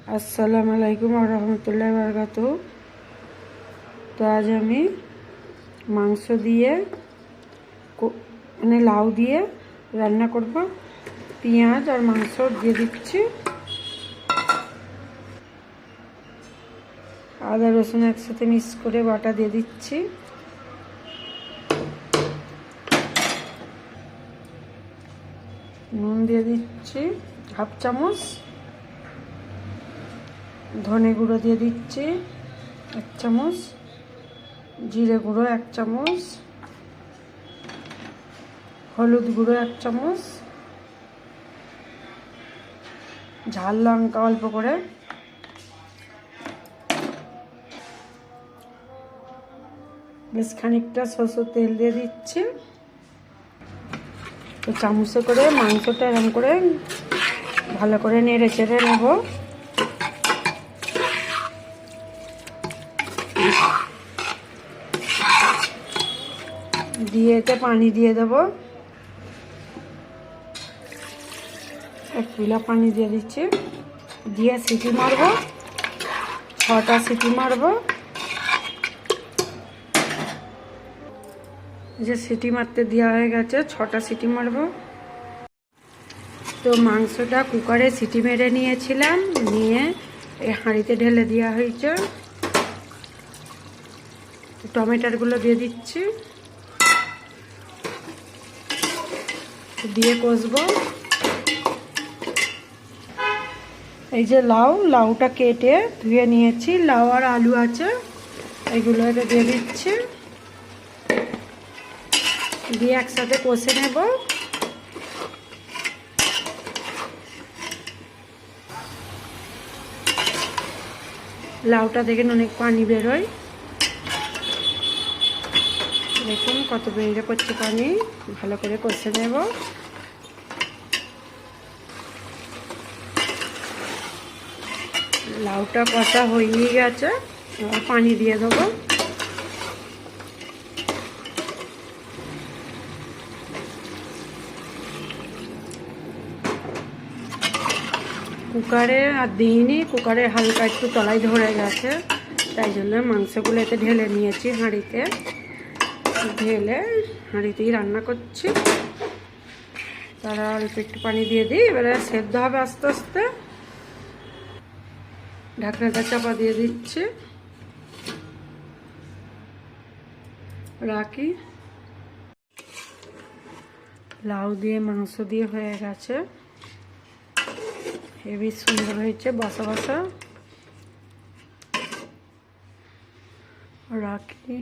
আসসালামু আলাইকুম ওয়া রাহমাতুল্লাহি ওয়া বারাকাতুহু। তো আজ আমি মাংস দিয়ে লাউ দিয়ে রান্না করব। পেঁয়াজ আর মাংস দিয়ে দিচ্ছি, আদা রসুন একসাথে মিক্স করে বাটা দিয়ে দিচ্ছি, নুন দিয়ে দিচ্ছি হাফ চামচ, ধনে গুঁড়ো দিয়ে দিচ্ছি 1 চামচ, জিরে গুঁড়ো 1 চামচ, হলুদ গুঁড়ো 1 চামচ, ঝাল লঙ্কা অল্প করে, বেশ খানিকটা সরষের তেল দিয়ে দিচ্ছি। তো চামচে করে মাংসটা এরকম করে ভালো করে নেড়ে চেড়ে নেব। দিয়ে এতে পানি দিয়ে দেব, 1 পিলা পানি দিয়ে দিচ্ছি। দিয়ে সিটি মারবো, 6টা সিটি মারবো। যে সিটি মারতে দেওয়া হয়ে গেছে, 6টা সিটি মারবো। তো মাংসটা কুকারে সিটি মেরে নিয়েছিলাম, নিয়ে এই হাঁড়িতে ঢেলে দেওয়া হয়েছে। টমেটোগুলো দিয়ে দিচ্ছি, দিয়ে কষবো। এই যে লাউটা কেটে ধুয়ে নিয়েছি, লাউ আর আলু আছে, এগুলো এতে দিয়ে দিচ্ছি, দিয়ে একসাথে কষে নেব। লাউটা দেখেন অনেক পানি বেরোয়, দেখুন কত বেরিয়ে পড়ছে পানি। ভালো করে কষে নেব। লাউটা কষা হয়ে গেছে, পানি দিয়ে দেবো। কুকারে আর দিইনি, কুকারে হালকা একটু তলায় ধরে গেছে, তাই জন্য মাংসগুলো এতে ঢেলে নিয়েছি হাঁড়িতে। ঢেলে হাঁড়িতেই রান্না করছি। তারা অল্প একটু পানি দিয়ে দিই, এবারে সেদ্ধ হবে আস্তে আস্তে। ঢাকনাটা চাপা দিয়ে দিচ্ছি, রাখি। লাউ দিয়ে মাংস দিয়ে হয়ে গেছে, হেবি সুন্দর হয়েছে, বসা বসা। রাখি।